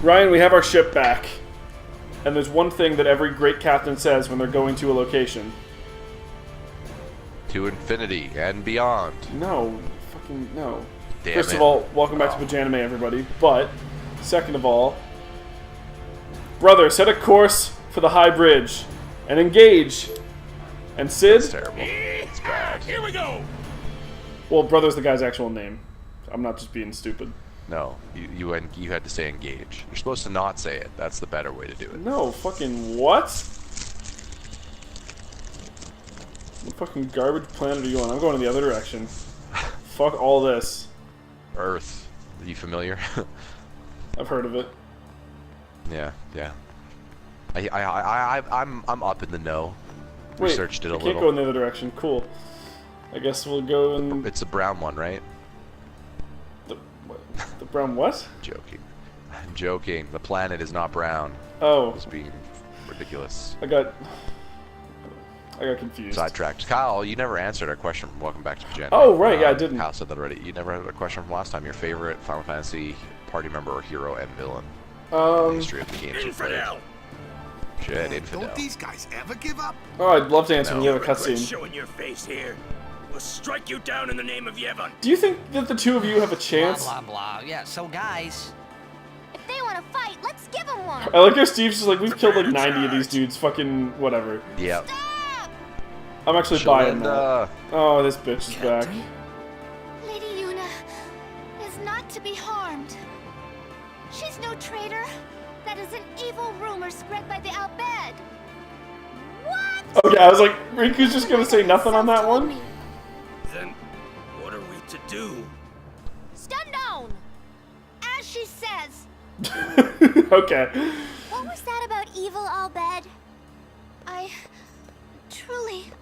Ryan, we have our ship back. And there's one thing that every great captain says when they're going to a location. To infinity and beyond. No. Fucking no. Damn First it. of all, welcome back to Paj-anime, everybody. But, second of all, brother, set a course for the high bridge. And engage. And Sid? That's terrible. It's bad. Here we go. Well, brother's the guy's actual name. I'm not just being stupid. No, you had to say engage. You're supposed to not say it. That's the better way to do it. No, fucking what? What fucking garbage planet are you on? I'm going in the other direction. Fuck all this. Earth. Are you familiar? I've heard of it. Yeah. I'm up in the know. Wait, Researched it a I can't little. go in the other direction. Cool. I guess we'll go in... It's a brown one, right? The brown what? Joking. I'm joking. The planet is not brown. Oh. It's being ridiculous. I got confused. Sidetracked. Kyle, you never answered our question from Welcome Back to Pajod. Oh, right, yeah, I didn't. Kyle said that already. You never had a question from last time. Your favorite Final Fantasy party member or hero and villain in the history of the games you played. Infidel. Shit, infidel. Don't these guys ever give up? Oh, I'd love to answer when you have a Regret cutscene. showing your face here. We'll strike you down in the name of Yevon. Do you think that the two of you have a chance? Blah, blah, blah. Yeah, so guys... If they want to fight, let's give them one. I like how Steve's just like, we've killed like 90 of these dudes, fucking whatever. Yep. Stop! I'm actually buying Shalinda. that. Oh, this bitch is back. Lady Yuna is not to be harmed. She's no traitor. That is an evil rumor spread by the Al-Bed. What? Okay, I was like, Riku's just gonna say nothing on that one? Then, what are we to do? Stun down! As she says. Okay. What was that about evil Al-Bed?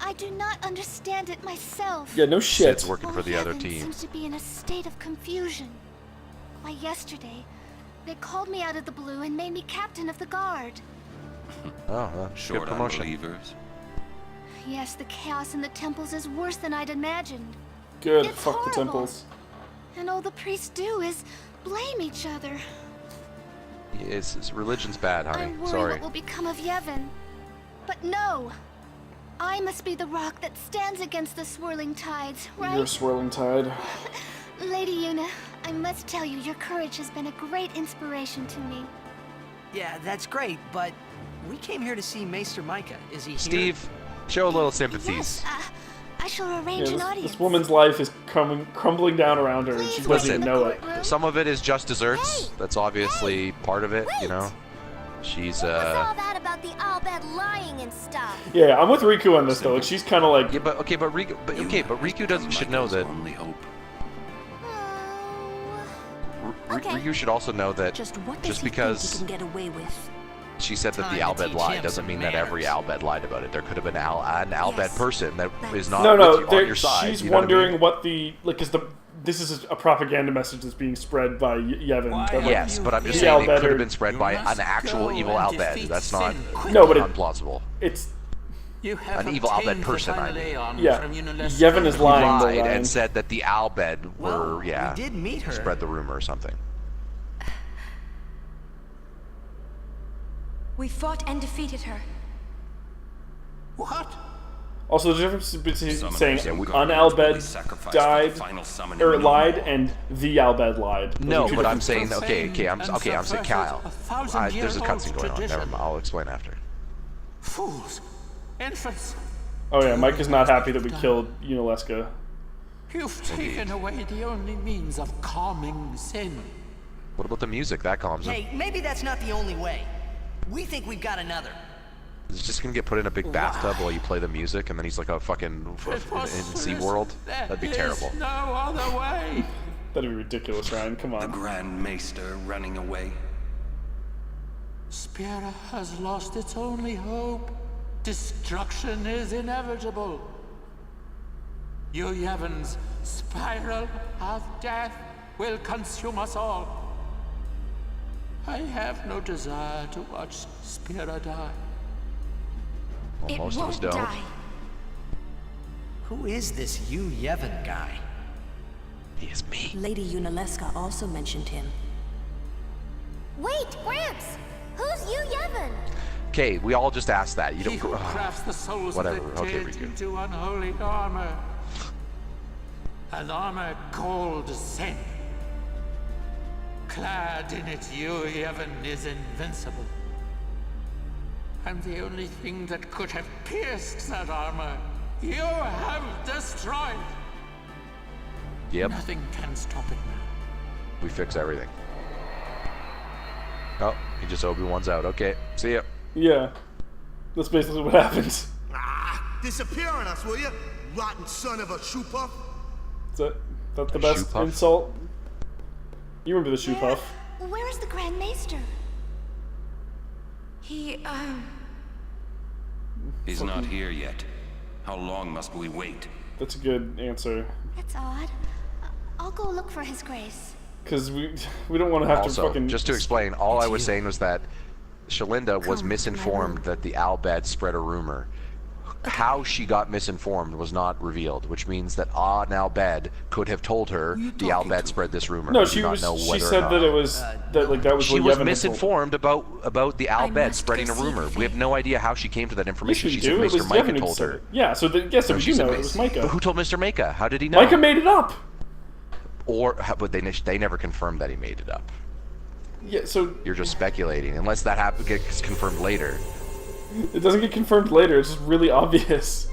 I do not understand it myself. Yeah, no shit. Sid's working for the other team. Seems to be in a state of confusion. Why, yesterday, they called me out of the blue and made me captain of the guard. Oh, well, good promotion. Yes, the chaos in the temples is worse than I'd imagined. Good, It's fuck the horrible. temples. And all the priests do is blame each other. It's religion's bad, I honey. worry Sorry. what will become of Yevon. But no! I must be the rock that stands against the swirling tides, right? You're a swirling tide. Lady Yuna, I must tell you, your courage has been a great inspiration to me. Yeah, that's great, but we came here to see Maester Micah. Is he here? Steve, show a little sympathies. Yes, I shall Yeah, arrange an audience. this woman's life is crumbling down around her, and she Please doesn't wait even in the know it. courtroom. Some of it is just desserts. Hey! That's obviously part of it, you Wait! know. She's What was all that about the Al-Bed lying and stuff? Yeah, I'm with Riku on this though. Like, she's kind of like, yeah, but Riku doesn't should know that. Oh. Okay. Riku should also know that Just what does just he because think he can get away with? she said that Time the to Al-Bed teach lied him doesn't some mean that every manners. Al-Bed lied about it. There could have been an Al-Bed Yes. person that is not no, with you, on your side. she's you know wondering what what the like is this is a propaganda message that's being spread by Yevon. Why that, I like, mean? Yes, but I'm just the saying it Al-Bed could have are- been spread by an actual evil Al-Bed. That's not No, but it, unplausible. it's An evil Al-Bed person, I mean. yeah. Yevon is He lying. lied though, Ryan. and said that the Al-Bed were, Well, yeah, we did meet her. spread the rumor or something. We fought and defeated her. What? Also, the difference between Summoners saying and an guardians will Al-Bed be sacrificed died for the final summoning or no lied more. and the Al-Bed lied. Those No, are two but I'm different saying, things. I'm saying Kyle. There's a cutscene going on. Never mind. I'll explain after. Fools! Infants! Oh yeah, Mike is not happy that we killed Unileska. You've taken away the only means of calming sin. What about the music? That calms him. Hey, maybe that's not the only way. We think we've got another. Is he just gonna get put in a big bathtub while you play the music, and then he's like a fucking in SeaWorld? That'd be terrible. There's no other way. That'd be ridiculous, Ryan. Come The on. Grand Maester running away. Spira has lost its only hope. Destruction is inevitable. Yevon's spiral of death will consume us all. I have no desire to watch Spira die. Well, It most of us won't don't. die. Who is this Yu Yevon guy? He is me. Lady Yunalesca also mentioned him. Wait, Gramps! Who's Yu Yevon? Okay, we all just asked that. You He don't. who crafts the souls Whatever. of the Okay, dead Riku. into unholy armor. An armor called sin. Clad in it, Yu Yevon is invincible. And the only thing that could have pierced that armor, you have destroyed. Yep. Nothing can stop it now. We fix everything. Oh, he just Obi-Wan's out. Okay, see ya. Yeah. That's basically what happens. Ah, disappear on us, will you? Rotten son of a shoe puff. Is that the A best shoe puff? insult? You remember the shoe puff? Where is the Grand Maester? He, He's not here yet. How long must we wait? That's a good answer. That's odd. I'll go look for his grace. Because we don't want to have to Also, fucking... just to explain, all I was you. saying was that Shalinda was Come, misinformed my that the Al-Bhed spread a rumor. How she got misinformed was not revealed, which means that Al-Bhed could have told her the Al-Bhed spread this rumor. No, We do she not was. know She whether or said not. that it was that was She what was Yevon had misinformed about the Al-Bhed must spreading a go see rumor. the We have thing. no idea how she came to that told. information. Yes, She we said do. It Mr. was Micah Yevon who told said her. it. Yeah, so yes, No, we she do said know. It was Micah. Who told Mr. Micah? How did he know? Micah made it up. But they never confirmed that he made it up. Yeah, so You're just speculating, unless that gets confirmed later. it doesn't get confirmed later. It's just really obvious.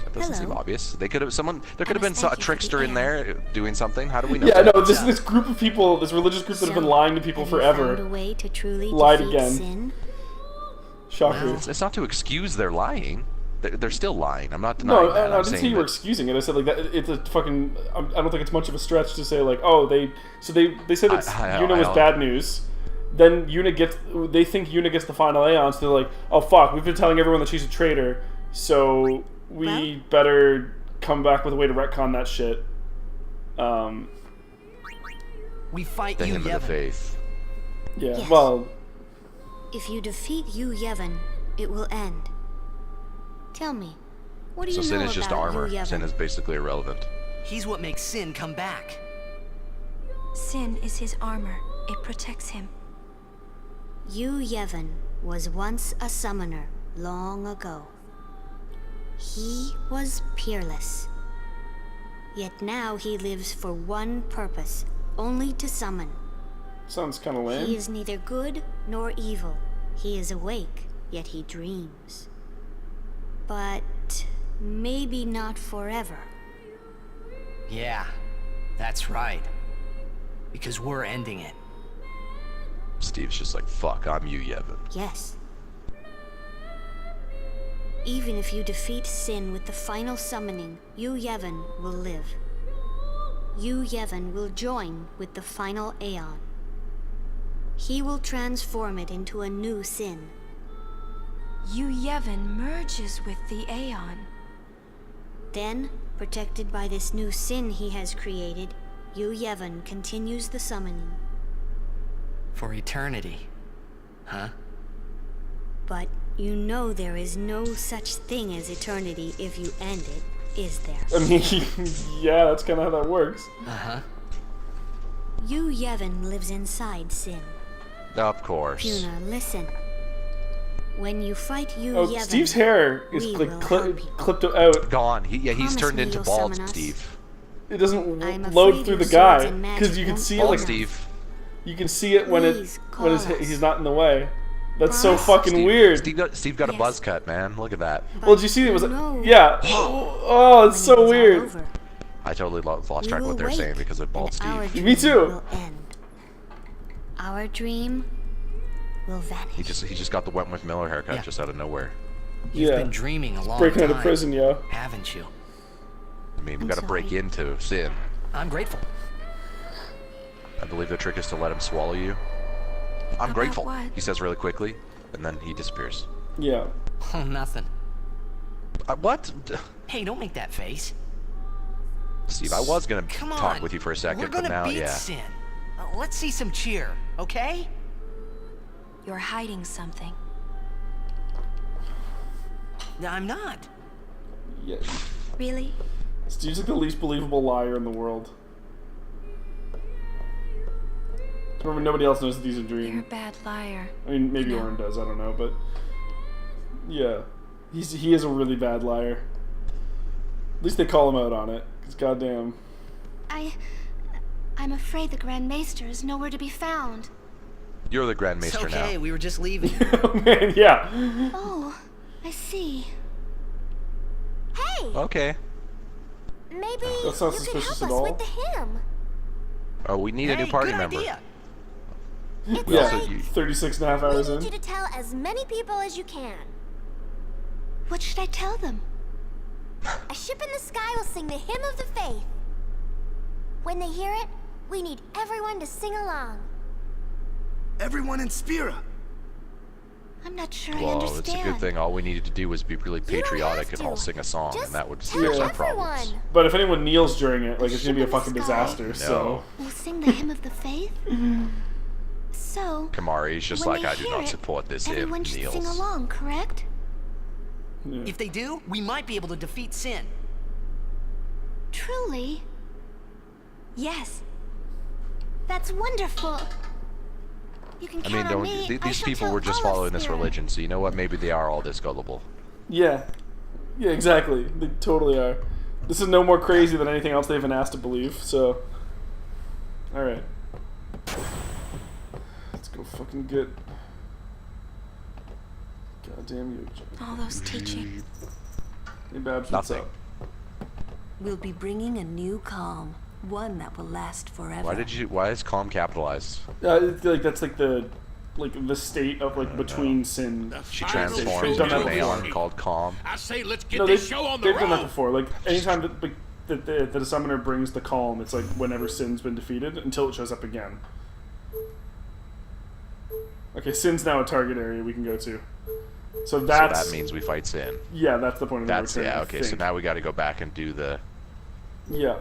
That doesn't seem Hello. obvious. They could have There could have been must a thank you for trickster the in air. there doing something. How do we know? Yeah, that? no. This group of people, this religious group that have been lying to people have you found a forever, way to truly lied defeat again. sin? Shocker. It's not to excuse their lying. They're still lying. I'm not denying No, that. I I'm didn't say saying you were that- excusing it. I said like that. It's a fucking. I don't think it's much of a stretch to say like, oh, they said that Yuna was bad news. Then they think Yuna gets the final Aeon, so they're like, oh fuck, we've been telling everyone that she's a traitor, so we better come back with a way to retcon that shit. We fight the Yu hymn of the Yevon. faith. Yeah, Yes. well, If you defeat Yu Yevon, it will end. Tell me, what do So you sin know is just about armor. Yu Yevon? Sin is basically irrelevant. He's what makes Sin come back. sin is his armor. It protects him. Yu Yevon was once a summoner long ago. He was peerless. Yet now he lives for one purpose, only to summon. sounds kind of He lame. is neither good nor evil. He is awake, yet he dreams. But maybe not forever. Yeah, that's right. Because we're ending it. Steve's just like, fuck, I'm you, Yevon. Yes. Even if you defeat Sin with the final summoning, Yu Yevon will live. Yu Yevon will join with the final Aeon. He will transform it into a new Sin. Yu Yevon merges with the Aeon. Then, protected by this new Sin he has created, Yu Yevon continues the summoning. For eternity. Huh? But you know there is no such thing as eternity if you end it, is there? I mean, yeah, that's kind of how that works. Uh-huh. Yu Yevon lives inside Sin. Of course. Puna, listen. When you fight Yu Oh, Yevon, Steve's hair is we like will help you. clipped out. Gone. He's Promise turned me into you'll bald summon us. Steve. It doesn't I'm load afraid through the your guy swords and magic because you can won't see it Bald like Steve. you can see it when Please when call us. he's not in the way. That's so Promise. fucking weird. Steve got a Yes. buzz cut, man. Look at that. Well, did you see it was No. yeah. Oh, it's When so it is all weird. over, I totally lost we track of will what they were saying wake, because of bald and our Steve. Me dream too. will end. Our dream will vanish. He just got the Wentworth Miller haircut Yeah. just out of nowhere. You've Yeah. been dreaming a long Breaking time. out of prison, yo. Haven't you? I mean, we I'm got to break sorry. into Sin. I'm grateful. I believe the trick is to let him swallow you. I'm About grateful, what? he says really quickly, and then he disappears. Yeah. Oh, nothing. What? Hey, don't make that face. Steve, I was gonna Come talk on. with you for a second, We're but gonna now, beat yeah. Sin. Let's see some cheer, okay? You're hiding something. I'm not. Yeah. Really? Steve's like the least believable liar in the world. Remember, nobody else knows that these are You're a dreams. bad liar. I mean, maybe No. Oren does, I don't know, but... Yeah. He is a really bad liar. At least they call him out on it, because goddamn... I'm afraid the Grand Maester is nowhere to be found. You're the Grand It's Maester okay, now. we were just leaving. Oh, man, yeah. Oh, I see. Hey! Okay. Maybe That's not you could suspicious help at us all. with the hymn. Oh, we need a Hey, new party good member. idea. It's Yeah, like 36 and a half we hours need in. you to tell as many people as you can. What should I tell them? A ship in the sky will sing the hymn of the faith. When they hear it, we need everyone to sing along. Everyone in Spira. I'm not sure I Well, understand. it's a good thing. All we needed to do was be really You don't patriotic have and all to. sing a song, Just and that would tell fix our everyone. problems. But if anyone kneels during it, like, it's gonna be a Ship in the fucking sky. disaster, so... We'll sing the hymn of the faith? So, Kamari's just when like, they I do hear not it, support this hymn, everyone should sing Niels. along, correct? Yeah. If they do, we might be able to defeat Sin. Truly? Yes. That's wonderful. You can I count mean, on don't, me. I these shall people tell were just all of following this Spira. religion, so you know what? Maybe they are all this gullible. Yeah. Yeah, exactly. They totally are. This is no more crazy than anything else they've been asked to believe, so... Alright. Let's go fucking get... Goddamn you. All those teachings. Hey, Babs, what's Nothing. up? We'll be bringing a new calm, one that will last forever. Why is calm capitalized? It's like, that's like the state of, like, between sin. She They've transforms done into that an before. alien called Calm. I say let's get No, this show on the they've done that road. before. Like, anytime that the summoner brings the calm, it's like whenever sin's been defeated until it shows up again. Okay, sin's now a target area we can go to. So So that's... that means we fight Sin. Yeah, that's the point of That's, the return, yeah, I okay, so think. now we gotta go back and do the... Yeah.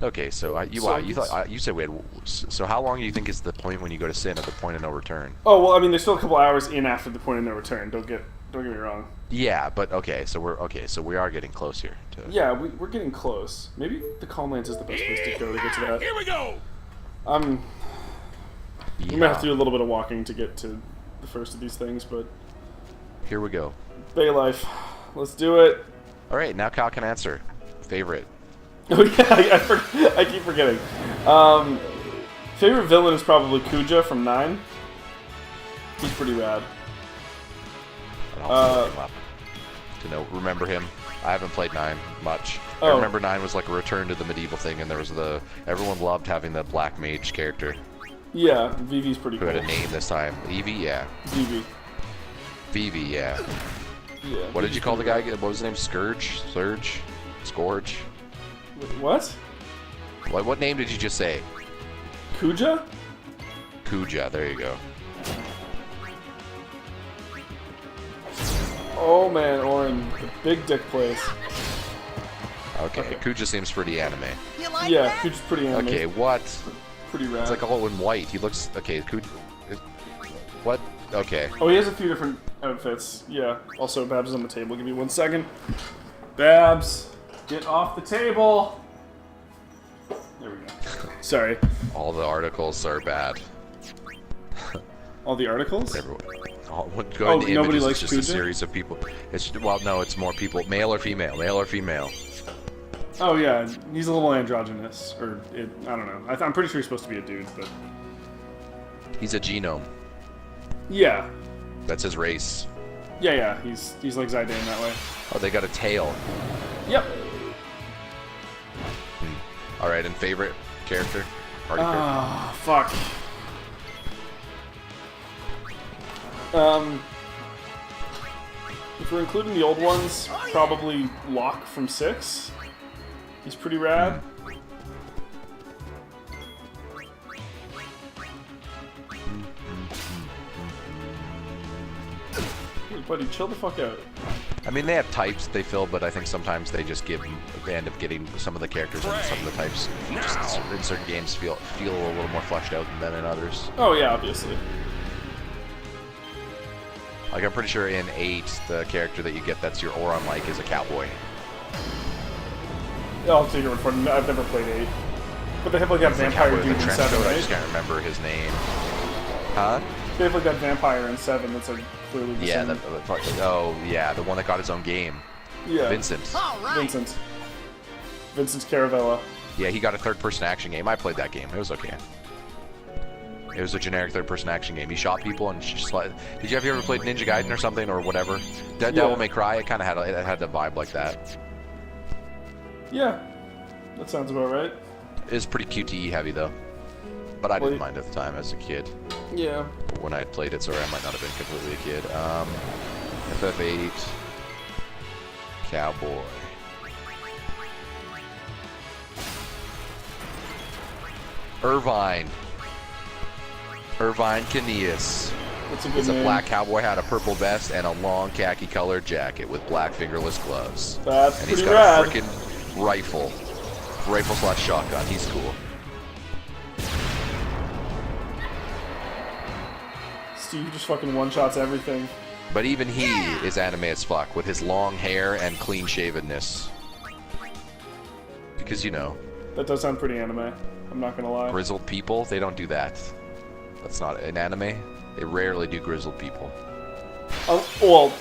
Okay, so you said we had... So how long do you think is the point when you go to Sin at the point of no return? Oh, well, I mean, there's still a couple hours in after the point of no return. Don't get me wrong. Yeah, but okay, so we are getting close here. Yeah, we're getting close. Maybe the Calmlands is the best place to go to get to that. Here we go. We might have to do a little bit of walking to get to the first of these things, but... Here we go. Bay life. Let's do it. Alright, now Kyle can answer. Favorite. Oh yeah, I keep forgetting. Favorite villain is probably Kuja from 9. He's pretty rad. I don't look him up to remember him. I haven't played 9 much. I Oh. remember 9 was like a return to the medieval thing, and there was everyone loved having the black mage character Yeah, Vivi's pretty who cool. had a name this time. Evie, yeah. Vivi. Vivi, yeah. Yeah. What did you call the guy? What was his name? Scourge? Surge? Scourge? What? What name did you just say? Kuja? Kuja, there you go. Oh man, Oren, the big dick place. Okay, Kuja seems pretty anime. You like Yeah, that? Kuja's pretty anime. Okay, what? Pretty rad. It's like all in white. He looks... Okay, Kuja... What? Okay. Oh, he has a few different outfits. Yeah. Also, Babs is on the table. Give me 1 second. Babs, get off the table. There we go. Sorry. All the articles are bad. All the articles? Everyone. Going to nobody images, likes it's just a Kuja? series of people. Well, no, it's more people. Male or female. Male or female. Oh yeah, he's a little androgynous, or I don't know. I'm pretty sure he's supposed to be a dude, but He's a genome. yeah, That's his race. yeah. He's like Zidane that way. Oh, they got a tail. Yep. All right, and favorite character? Party character? Ah, fuck. If we're including the old ones, probably Locke from 6. He's pretty rad. Hey, buddy, chill the fuck out. I mean, they have types they fill, but I think sometimes they just they end up getting some of the characters and some of the types just in certain games feel a little more fleshed out than in others. Oh yeah, obviously. Like, I'm pretty sure in 8, the character that you get that's your Auron like is a cowboy. I'll take your word for it. I've never played 8. But they have like that vampire dude in 7, right? I just can't remember his name. Huh? They have like that vampire in 7 that's like clearly the same. Oh, yeah, the one that got his own game. Yeah. Vincent. Vincent's Caravella. Yeah, he got a third-person action game. I played that game. It was okay. It was a generic third-person action game. He shot people and just like... Did you ever played Ninja Gaiden or something or whatever? Devil May Cry. It kind of had a vibe like that. Yeah, that sounds about right. It was pretty QTE heavy though, but I didn't mind at the time as a kid. Yeah. When I had played it, sorry, I might not have been completely a kid. FF8, Cowboy. Irvine Caneas. It's a black cowboy hat, a purple vest, and a long khaki-colored jacket with black fingerless gloves. That's and pretty he's got rad. a freaking rifle/shotgun. He's cool. Steve just fucking one-shots everything. But even he is anime as fuck with his long hair and clean-shavenness. Because, you know. That does sound pretty anime. I'm not gonna lie. Grizzled people, they don't do that. That's not an anime. They rarely do grizzled people. Well,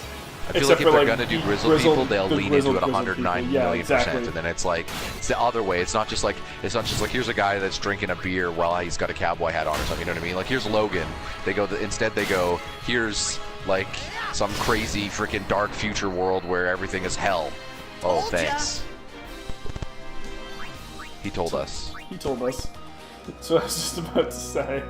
I feel like if they're gonna do grizzled people, they'll lean into it 109 million %, and then it's like it's the other way. It's not just like here's a guy that's drinking a beer while he's got a cowboy hat on or something. You know what I mean? Like here's Logan. Instead they go here's like some crazy freaking dark future world where everything is hell. Oh, thanks. He told us. He told us. That's what I was just about to say.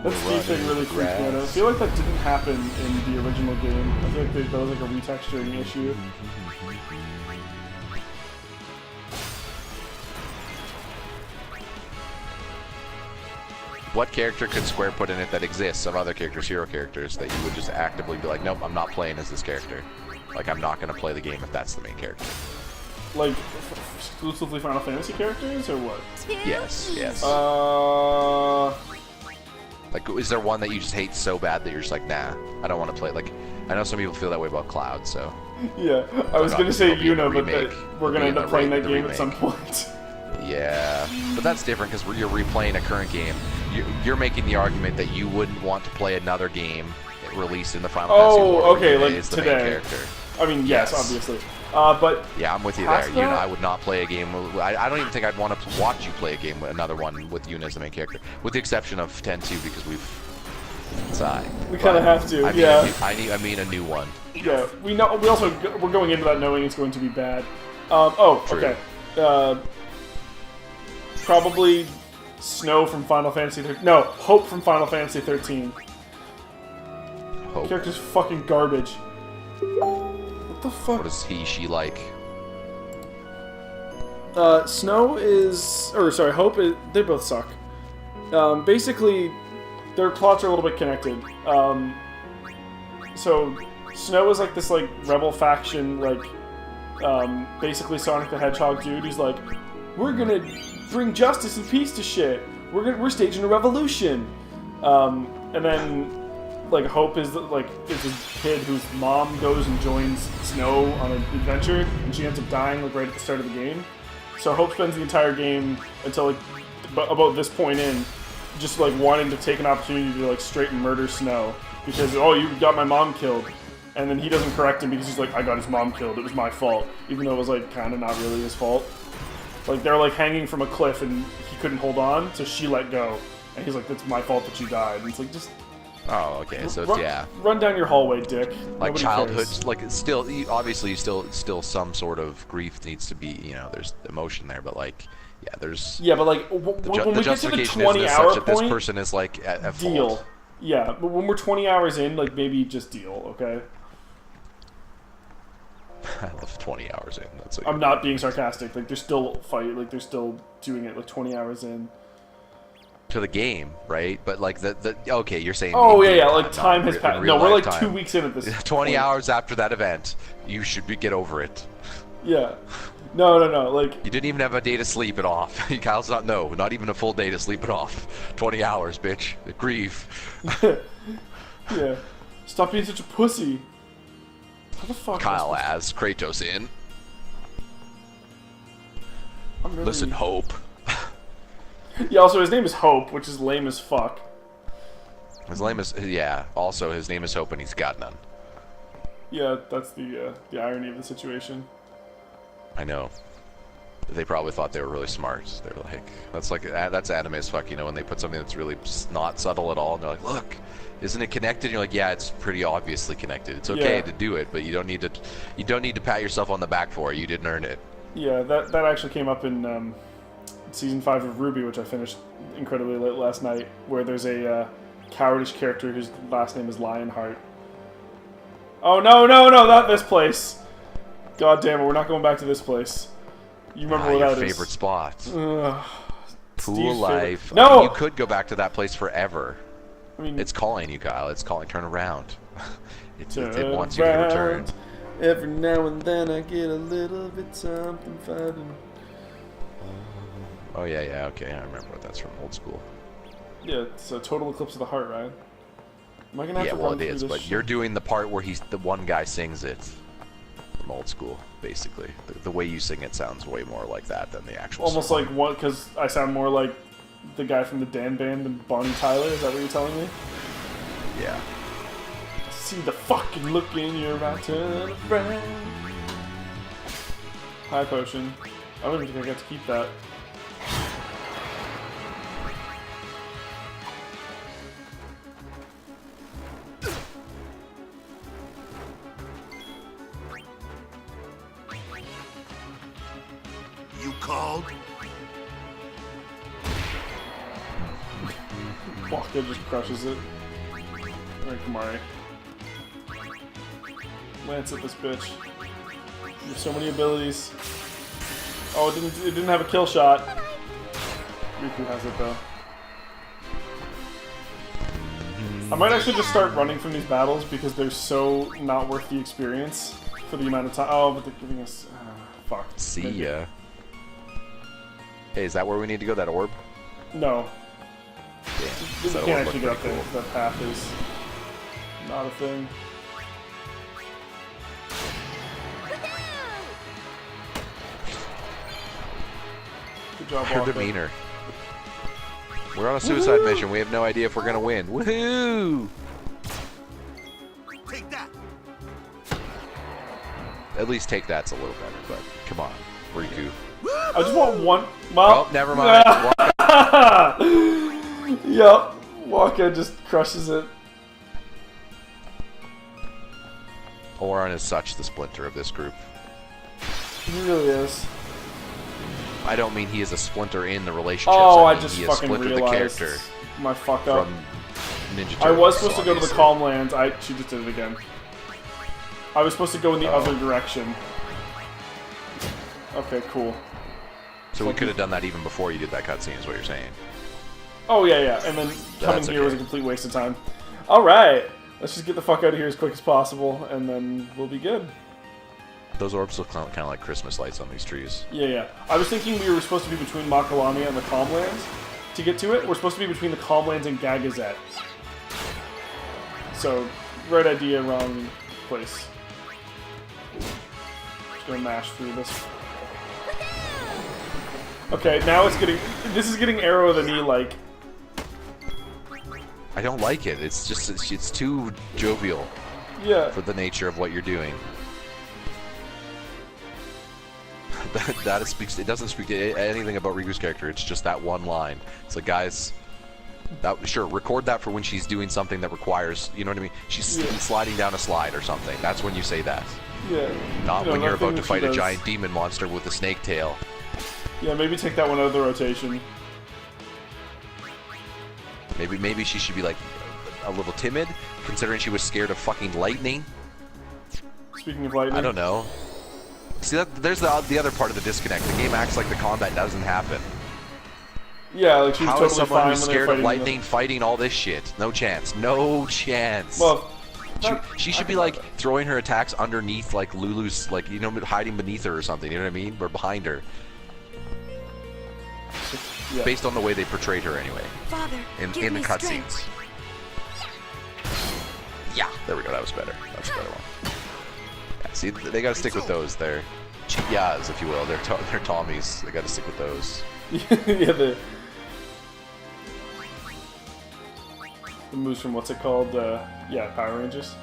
That Steve thing really freaked me out. I feel like that didn't happen in the original game. I feel like that was like a retexturing issue. What character could Square put in it that exists of other characters, hero characters, that you would just actively be like, nope, I'm not playing as this character. Like, I'm not going to play the game if that's the main character. Like, exclusively Final Fantasy characters, or what? Yes. Like, is there one that you just hate so bad that you're just like, nah, I don't want to play? Like, I know some people feel that way about Cloud, so... Yeah, I was going to say Yuna, but we're going to end up playing that game at some point. Yeah, but that's different because you're replaying a current game. You're making the argument that you wouldn't want to play another game released in the Final Fantasy world. Oh, okay, like is the today. Main character. I mean, yes, obviously. But yeah, I'm with you there. Yuna, I would not play a game. I don't even think I'd want to watch you play a game with another one with Yuna as the main character, with the exception of 10-2 because we kind of have to. I mean a new one. Yeah, we know. We're going into that knowing it's going to be bad. True. Okay. Probably Snow from Final Fantasy 13. No, Hope from Final Fantasy 13. Hope. Character's fucking garbage. What the fuck? What is she like? Snow is... Hope is... They both suck. Basically, their plots are a little bit connected. So, Snow is like this, like, rebel faction, like, basically Sonic the Hedgehog dude who's like, we're gonna bring justice and peace to shit. We're staging a revolution. And then, like, Hope is a kid whose mom goes and joins Snow on an adventure, and she ends up dying, like, right at the start of the game. So Hope spends the entire game until, like, about this point in, just, like, wanting to take an opportunity to, like, straight murder Snow. Because, oh, you got my mom killed. And then he doesn't correct him because he's like, I got his mom killed, it was my fault. Even though it was, like, kind of not really his fault. Like, they're, like, hanging from a cliff and he couldn't hold on, so she let go. And he's like, it's my fault that you died. And it's like, just... Oh, okay, so run down your hallway, dick. Like Nobody childhood, cares. like still, obviously, still some sort of grief needs to be, you know, there's emotion there, but like, yeah, there's. Yeah, but like when we get to the 20-hour point, this person is like at deal. Fault. Yeah, but when we're 20 hours in, like maybe just deal, okay? I love 20 hours in. That's. I'm not being sarcastic. Like they're still fighting. Like they're still doing it. Like 20 hours in. To the game, right? But like the okay, you're saying. Oh yeah, like time has passed. No, we're like 2 weeks in at this. 20 hours after that event, you should get over it. Yeah, No, like... You didn't even have a day to sleep it off. Kyle's not even a full day to sleep it off. 20 hours, bitch. Grieve. Yeah. Stop being such a pussy. How the fuck... Kyle as Kratos in. Really... Listen, Hope. Yeah, also his name is Hope, which is lame as fuck. Also his name is Hope and he's got none. Yeah, that's the irony of the situation. I know. They probably thought they were really smart. They're like, that's anime as fuck, you know, when they put something that's really not subtle at all, and they're like, look, isn't it connected? And you're like, yeah, it's pretty obviously connected. It's okay to do it, but you don't need to pat yourself on the back for it. You didn't earn it. Yeah, that actually came up in season 5 of Ruby, which I finished incredibly late last night, where there's a cowardice character whose last name is Lionheart. Oh, no, not this place. God damn it, we're not going back to this place. You remember where that is. Your favorite spot. Pool Steve's life. Favorite. No! I mean, you could go back to that place forever. I mean, it's calling you, Kyle. It's calling. Turn around. It wants you to return. Every now and then I get a little bit something fun. Oh, yeah, okay. I remember what that's from. Old school. Yeah, it's a total eclipse of the heart, right? Am I gonna have to well, run it is, but you're doing the part where the one guy sings it from Old School, basically. The way you sing it sounds way more like that than the actual Almost song. like what? Because I sound more like the guy from the Dan Band than Bonnie Tyler. Is that what you're telling me? Yeah. See the fucking look in your eye, turn around. High potion. I don't even think I got to keep that. You called? Waka just crushes it. Alright, Kamari. Lance at this bitch. You have so many abilities. Oh, it didn't have a kill shot. Riku has it though. I might actually just start running from these battles because they're so not worth the experience for the amount of time. Oh, but they're giving us... fuck. See ya. Hey, is that where we need to go? That orb? No. Damn. You can't actually get up there. That path is not a thing. Good job, Your demeanor. We're on a suicide mission. We have no idea if we're gonna win. Woohoo! Take that. At least take that's a little better, but come on, Riku. I just want one. Well, oh, never mind. Yup, Waka just crushes it. Oran is such the splinter of this group. He really is. I don't mean he is a splinter in the relationship. Oh, I just he fucking realized the character my fuck up. From Ninja Turtles, I was supposed to go to the Calm Lands. She just did it again. I was supposed to go in the other direction. Okay, cool. So we could have done that even before you did that cutscene, is what you're saying. Oh, yeah. And then coming here was a complete waste of time. Alright. Let's just get the fuck out of here as quick as possible, and then we'll be good. Those orbs look kind of like Christmas lights on these trees. Yeah. I was thinking we were supposed to be between Makalania and the Calm Lands to get to it. We're supposed to be between the Calm Lands and Gagazet. So, right idea, wrong place. Just gonna mash through this. Okay, now it's getting... This is getting arrow of the knee like... I don't like it. It's just... It's too jovial. Yeah. For the nature of what you're doing. That speaks. It doesn't speak to anything about Riku's character. It's just that one line. It's like, guys, sure, record that for when she's doing something that requires, you know what I mean? She's sliding down a slide or something. That's when you say that. Yeah. Not when you're about to fight a giant demon monster with a snake tail. Yeah, maybe take that one out of the rotation. Maybe she should be like a little timid, considering she was scared of fucking lightning. Speaking of lightning, I don't know. See, there's the other part of the disconnect. The game acts like the combat doesn't happen. Yeah, like she's totally fine when who's scared of lightning fighting all this shit? No chance. No chance. Well, She should be like throwing her attacks underneath like Lulu's, like, you know, hiding beneath her or something. You know what I mean? Or behind her. Yeah. Based on the way they portrayed her, anyway. Father, in the cutscenes. Yeah, there we go. That was better. That's a better one. Yeah, see, they gotta stick with those. They're cheap-yas, if you will. They're Tommies. They gotta stick with those. Yeah, the moves from what's it called? Yeah, Power Rangers.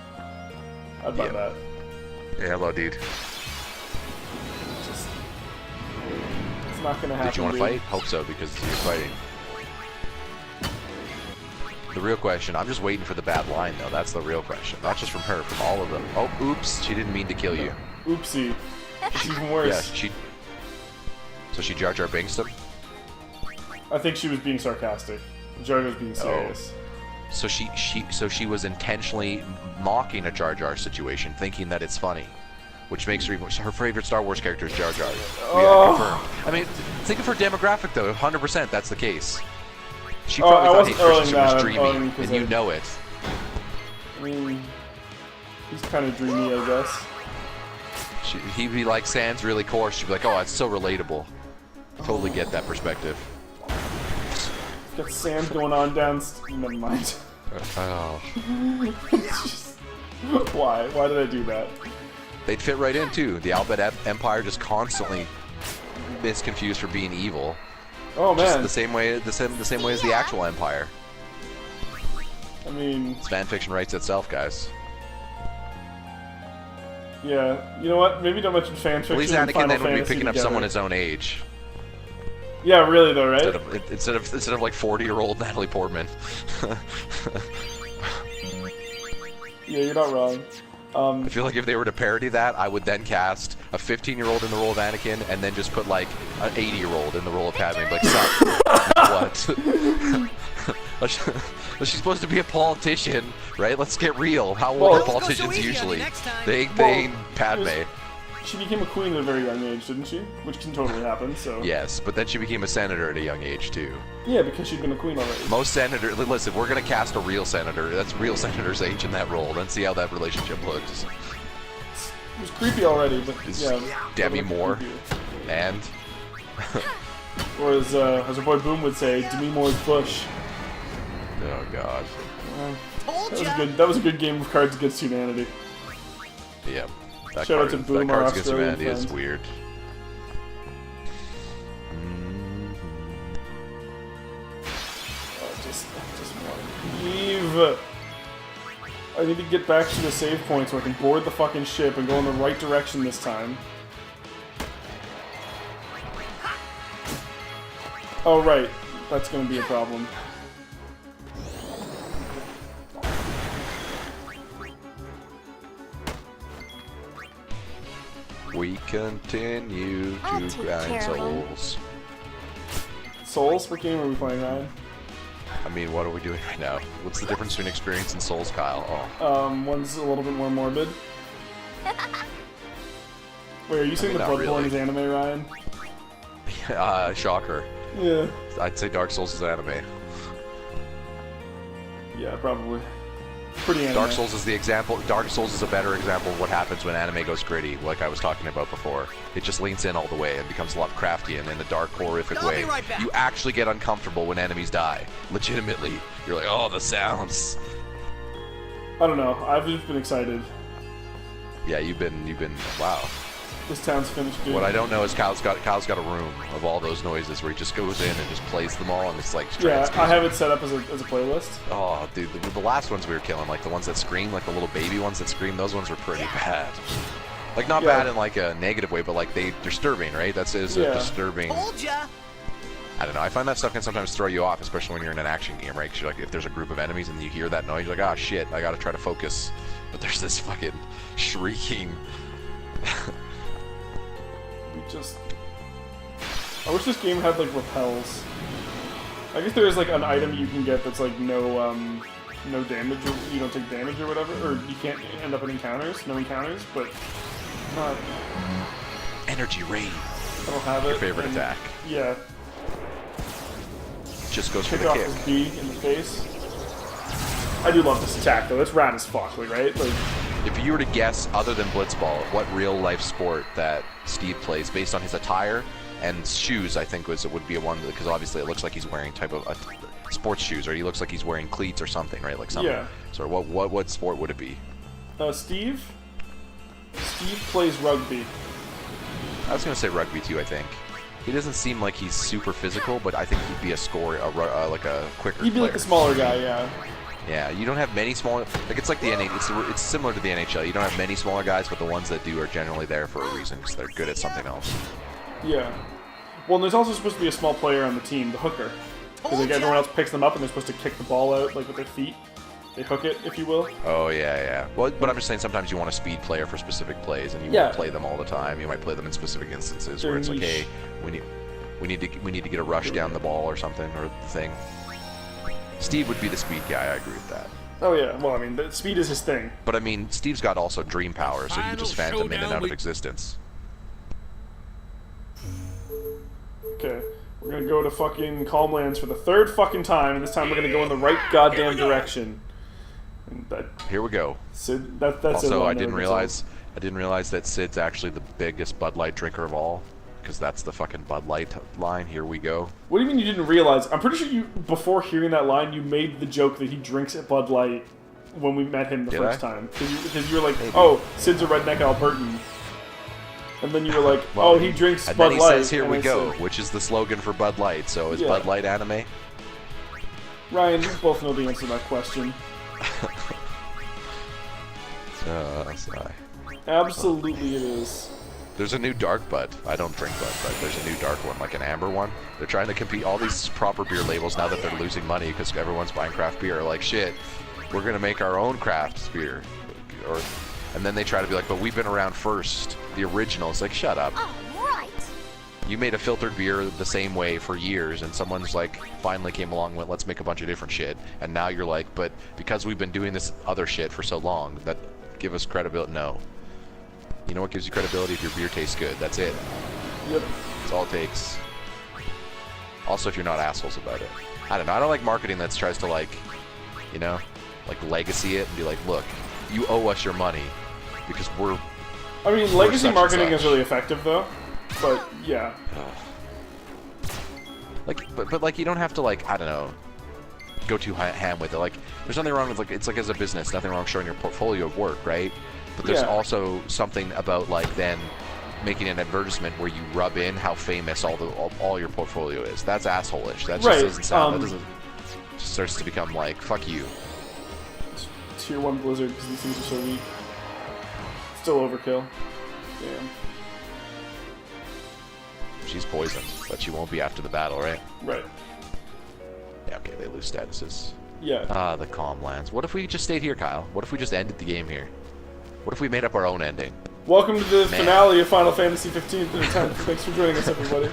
I'd buy that. Yeah, hello, dude. Just, it's not gonna happen. Did you want to fight? Hope so, because you're fighting. The real question, I'm just waiting for the bad line, though. That's the real question. Not just from her, from all of them. Oh, oops, she didn't mean to kill you. Oopsie. She's even worse. Yeah, so she Jar Jar Binks'd him? I think she was being sarcastic. Jar Jar's being serious. Oh. So she was intentionally mocking a Jar Jar situation, thinking that it's funny. Which makes her even... Her favorite Star Wars character is Jar Jar. Oh. I mean, think of her demographic, though. 100% that's the case. She thought probably she was dreamy, and you know it. I mean, he's kind of dreamy, I guess. He'd be like, Sans really coarse. She'd be like, oh, it's so relatable. Totally get that perspective. Got Sans going on down... Never mind. Oh. Why? Why did I do that? They'd fit right in, too. The Albed Empire just constantly misconfused for being evil. Oh man! Just the same way as the actual Empire. I mean, it's fan fiction writes itself, guys. Yeah, you know what? Maybe don't mention fan fiction. At least Anakin then would be picking up someone his own age. Yeah, really though, right? Instead of like 40-year-old Natalie Portman. Yeah, you're not wrong. I feel like if they were to parody that, I would then cast a 15-year-old in the role of Anakin, and then just put like an 80-year-old in the role of Padme. Like, what? She's supposed to be a politician, right? Let's get real. How old are politicians usually? They ain't Padme. She became a queen at a very young age, didn't she? Which can totally happen, so... Yes, but then she became a senator at a young age, too. Yeah, because she'd been a queen already. Most senators... Listen, we're going to cast a real senator. That's real senator's age in that role. Then see how that relationship looks. It was creepy already, but yeah... Demi Moore. And... or as our boy Boom would say, Demi Moore's Bush. Oh, God. That was a good game of Cards Against Humanity. Yeah. Shout out to Boom, our Australian friend. Is weird. I just want to leave. I need to get back to the save point so I can board the fucking ship and go in the right direction this time. Oh, right. That's going to be a problem. We continue to grind souls. Souls? What game are we playing, Ryan? I mean, what are we doing right now? What's the difference between experience and souls, Kyle? Oh. One's a little bit more morbid. Wait, are you saying the Bloodborne is anime, Ryan? Shocker. Yeah. I'd say Dark Souls is anime. Yeah, probably. Pretty anime. Dark Souls is the example. Dark Souls is a better example of what happens when anime goes gritty, like I was talking about before. It just leans in all the way and becomes Lovecraftian in a dark, horrific way. Right, you actually get uncomfortable when enemies die. Legitimately. You're like, oh, the sounds. I don't know. I've just been excited. Yeah, you've been. Wow. This town's finished, dude. What I don't know is Kyle's got a room of all those noises where he just goes in and just plays them all, and it's like... Yeah, I have it set up as a playlist. Oh, dude, the last ones we were killing, like the ones that scream, like the little baby ones that scream, those ones were pretty bad. Like, not bad in like a negative way, but like they're disturbing, right? That's a disturbing... Told ya. I don't know, I find that stuff can sometimes throw you off, especially when you're in an action game, right? Because you're like, if there's a group of enemies and you hear that noise, you're like, oh shit, I gotta try to focus. But there's this fucking shrieking... I wish this game had like repels. I guess there is like an item you can get that's like no damage, or you don't take damage or whatever, or you can't end up in encounters, no encounters, but not... Energy rain. I don't have it. Your favorite attack. Yeah. Just goes kick for the off kick. His B in the face. I do love this attack though. It's rad as fuck, right? Like, if you were to guess, other than blitzball, what real life sport that Steve plays based on his attire and shoes, I think would be a one, because obviously it looks like he's wearing type of sports shoes, or he looks like he's wearing cleats or something, right? Like something. Yeah. So what sport would it be? Steve plays rugby. I was gonna say rugby too. I think he doesn't seem like he's super physical, but I think he'd be a like a quicker. He'd be player. like a smaller guy, yeah. Yeah, you don't have many smaller. Like it's like the it's similar to the NHL. You don't have many smaller guys, but the ones that do are generally there for a reason, because they're good at something else. Yeah. Well, and there's also supposed to be a small player on the team, the hooker, because like everyone else picks them up and they're supposed to kick the ball out like with their feet. They hook it, if you will. Oh yeah. Well, but I'm just saying sometimes you want a speed player for specific plays, and you won't play them all the time. You might play them in specific instances where it's like, hey, we need to get a rush down the ball or something, or the thing. Steve would be the speed guy. I agree with that. Oh yeah. Well, I mean, the speed is his thing. But I mean, Steve's got also dream power, so he can just phantom in and out of existence. Okay. We're gonna go to fucking Calmlands for the third fucking time, and this time we're gonna go in the right goddamn direction. Here we go. Sid, that's also, I didn't realize that Sid's actually the biggest Bud Light drinker of all, because that's the fucking Bud Light line. Here we go. What do you mean you didn't realize? I'm pretty sure you, before hearing that line, you made the joke that he drinks at Bud Light when we met him the first time. Because you were like, oh, Sid's a redneck Albertan. And then you were like, well, oh, he drinks Bud Light. And then he says, here we go, which is the slogan for Bud Light. So is Bud Light anime? Ryan, we both know the answer to that question. Sorry. Absolutely it is. There's a new dark Bud. I don't drink Bud, but there's a new dark one, like an amber one. They're trying to compete. All these proper beer labels, now that they're losing money because everyone's buying craft beer, are like, shit, we're going to make our own craft beer. And then they try to be like, but we've been around first. The original. It's like, shut up. You made a filtered beer the same way for years, and someone's like, finally came along and went, let's make a bunch of different shit. And now you're like, but because we've been doing this other shit for so long, that give us credibility. No. You know what gives you credibility? If your beer tastes good. That's it. Yep. That's all it takes. Also, if you're not assholes about it. I don't know. I don't like marketing that tries to, like, you know, like legacy it and be like, look, you owe us your money because we're... I mean, legacy marketing is really effective, though. But, yeah. Like, but like, you don't have to, like, I don't know, go too ham with it. Like, there's nothing wrong with, like, it's like as a business, nothing wrong showing your portfolio of work, right? But there's also something about, like, then making an advertisement where you rub in how famous all your portfolio is. That's asshole-ish. That just doesn't sound, that doesn't, just starts to become like, fuck you. Tier 1 Blizzard, because these things are so weak. Still overkill. Damn. She's poisoned, but she won't be after the battle, right? Right. Yeah, okay, they lose statuses. Yeah. Ah, the calm lands. What if we just stayed here, Kyle? What if we just ended the game here? What if we made up our own ending? Welcome to the finale of Final Fantasy 15. Thanks for joining us, everybody.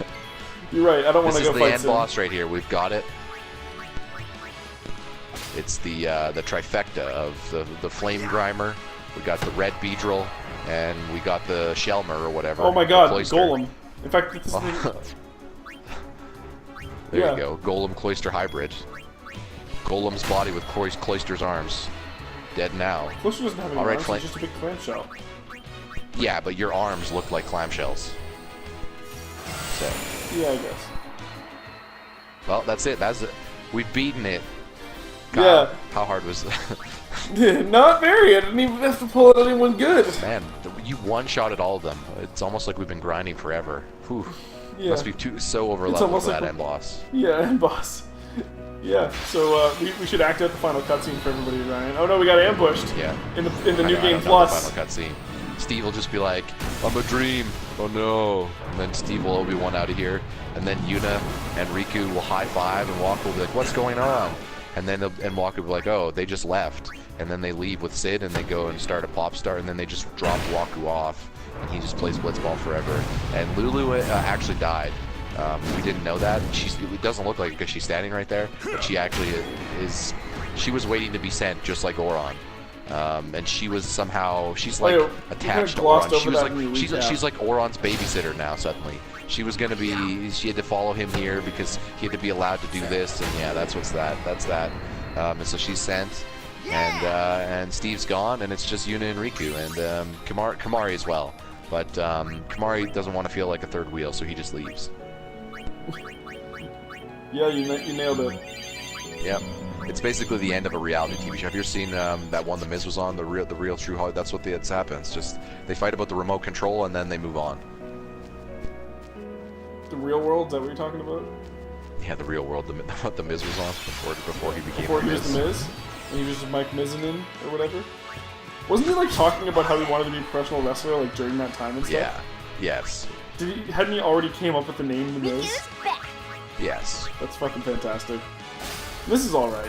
You're right, I don't want to go fight This is the end boss right here. We've got it. It's the trifecta of the Flame Grimer. We got the Red Beedrill, and we got the Shelmer or whatever. Oh my god, Golem. In fact, this is There you go. Golem Cloyster hybrid. Golem's body with Cloyster's arms. Dead now. Cloyster doesn't have any arms, it's just a big clamshell. Yeah, but your arms look like clamshells. So. Yeah, I guess. Well, that's it. That's it. We've beaten it. God, yeah. How hard was that? Not very. I didn't even have to pull out anyone good. Man, you one-shotted all of them. It's almost like we've been grinding forever. Whew. Yeah. Must be so over-leveled for that end boss. Yeah, end boss. Yeah, so we should act out the final cutscene for everybody, Ryan. Oh no, we got ambushed. Yeah. In the new game plus. The final cutscene. Steve will just be like, I'm a dream. Oh no. And then Steve will Obi-Wan out of here. And then Yuna and Riku will high-five, and Walker will be like, what's going on? And then Walker will be like, oh, they just left. And then they leave with Sid, and they go and start a pop star, and then they just drop Waku off, and he just plays Blitzball forever. And Lulu actually died. We didn't know that. It doesn't look like it because she's standing right there, but she actually is. She was waiting to be sent, just like Oron. And she was somehow, she's like attached to Oron. She's like Oron's babysitter now. Suddenly, she was gonna be. She had to follow him here because he had to be allowed to do this. And yeah, that's that. And so she's sent. and Steve's gone, and it's just Yuna and Riku, and Kamari as well. But Kamari doesn't want to feel like a third wheel, so he just leaves. Yeah, you nailed it. Yep. It's basically the end of a reality TV show. Have you ever seen that one The Miz was on, the real true Hollywood? That's what happens. Just they fight about the remote control and then they move on. The Real World? Is that what you're talking about? Yeah, the Real World. What The Miz was on before he became before he was The Miz, and he was just Mike Mizzanin or whatever. Wasn't he like talking about how he wanted to be a professional wrestler like during that time and stuff? Yeah. Yes. Hadn't he already came up with the name The Miz? Yes. That's fucking fantastic. This is alright.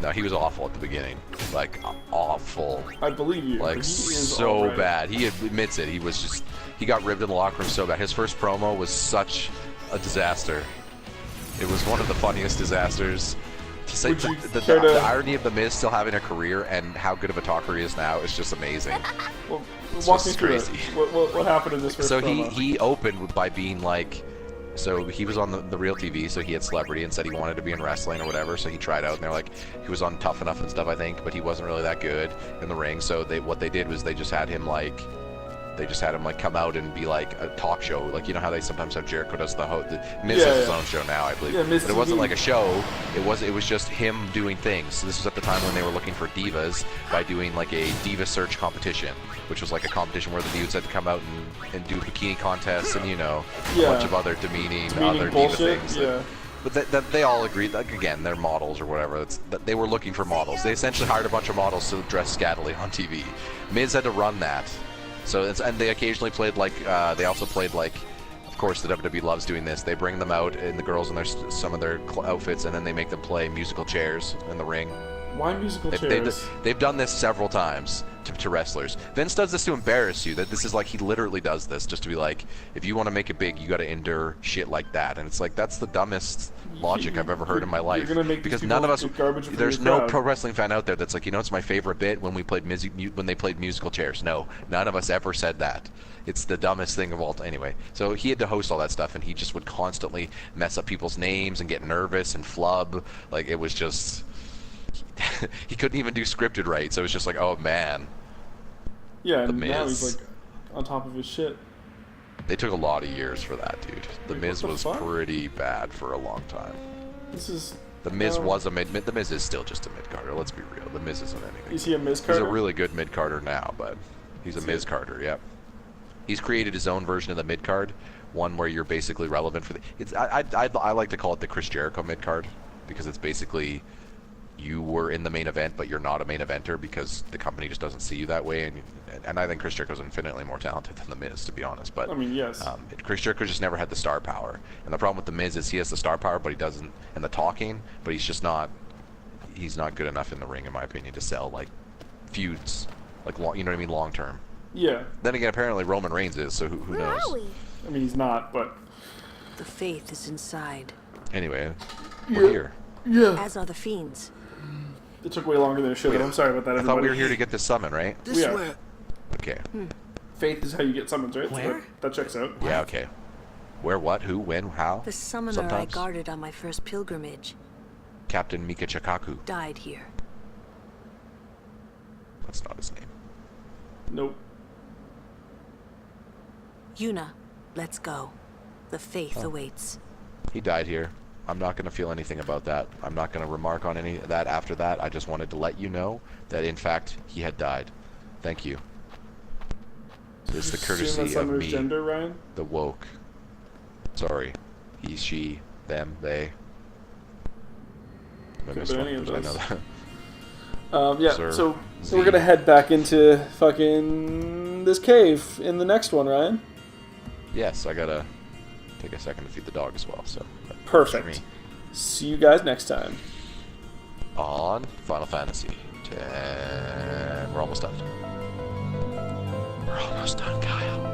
No, he was awful at the beginning. Like, awful. I believe you. Like, so bad. He admits it. He got ribbed in the locker room so bad. His first promo was such a disaster. It was one of the funniest disasters. To say the irony of The Miz still having a career and how good of a talker he is now is just amazing. Well, walk me through it. What happened in this first promo? So he opened by being like... So he was on the real TV, so he had celebrity and said he wanted to be in wrestling or whatever, so he tried out, and they're like, he was on Tough Enough and stuff, I think, but he wasn't really that good in the ring, so what they did was they just had him like come out and be like a talk show, like, you know how they sometimes have Jericho does the Miz has his own show now, I believe, but it wasn't like a show, it was just him doing things. So this was at the time when they were looking for divas by doing like a diva search competition, which was like a competition where the divas had to come out and do bikini contests and, you know, a bunch of other demeaning other bullshit. Diva things. But they all agreed, like, again, they're models or whatever. They were looking for models. They essentially hired a bunch of models to dress scattily on TV. Miz had to run that. So and they occasionally played like they also played like, of course the WWE loves doing this. They bring them out and the girls in some of their outfits, and then they make them play musical chairs in the ring. Why musical chairs? They've done this several times to wrestlers. Vince does this to embarrass you. That this is like, he literally does this just to be like, if you want to make it big, you got to endure shit like that. And it's like, that's the dumbest logic I've ever heard in my life. You're gonna make because none of us, there's no crowd. pro wrestling fan out there that's like, you know, it's my favorite bit when we played when they played musical chairs. No, none of us ever said that. It's the dumbest thing of all time. Anyway, so he had to host all that stuff, and he just would constantly mess up people's names and get nervous and flub. Like, it was just... he couldn't even do scripted right, so it was just like, oh man. Yeah, and now he's like on top of his shit. They took a lot of years for that, dude. The Miz was pretty bad for a long time. The Miz was a mid. The Miz is still just a mid-carder. Let's be real. The Miz isn't anything. Is he a Miz-carder? He's a really good mid-carder now, but he's a Miz-carder. Yep. He's created his own version of the mid-card, one where you're basically relevant for the. I like to call it the Chris Jericho mid-card, because it's basically, you were in the main event, but you're not a main eventer because the company just doesn't see you that way. And I think Chris Jericho's infinitely more talented than The Miz, to be honest. But I mean, yes. Chris Jericho just never had the star power. And the problem with The Miz is he has the star power, but he doesn't, and the talking, but he's just not, he's not good enough in the ring, in my opinion, to sell, like, feuds, like, you know what I mean, long term. Yeah. Then again, apparently Roman Reigns is, so who knows? I mean, he's not, but... The faith is inside. Anyway, we're here. Yeah. As are the fiends. It took way longer than it should have. I'm sorry about that, everybody. I thought we were here to get this summon, right? This way. Okay. Faith is how you get summons, right? Where? That checks out. Yeah, okay. Where, what, who, when, how? The summoner Sometimes. I guarded on my first pilgrimage Captain Mika Chikaku. died here. That's not his name. Nope. Yuna, let's go. The faith awaits. He died here. I'm not going to feel anything about that. I'm not going to remark on any of that after that. I just wanted to let you know that, in fact, he had died. Thank you. It's the courtesy of me, gender, Ryan? the woke. Sorry. He, she, them, they. Could have been any of those. I know that. Yeah, Sir, so Z. we're going to head back into fucking this cave in the next one, Ryan. Yes, I got to take a second to feed the dog as well, so... Perfect. See you guys next time. On Final Fantasy X. We're almost done. We're almost done, Kyle.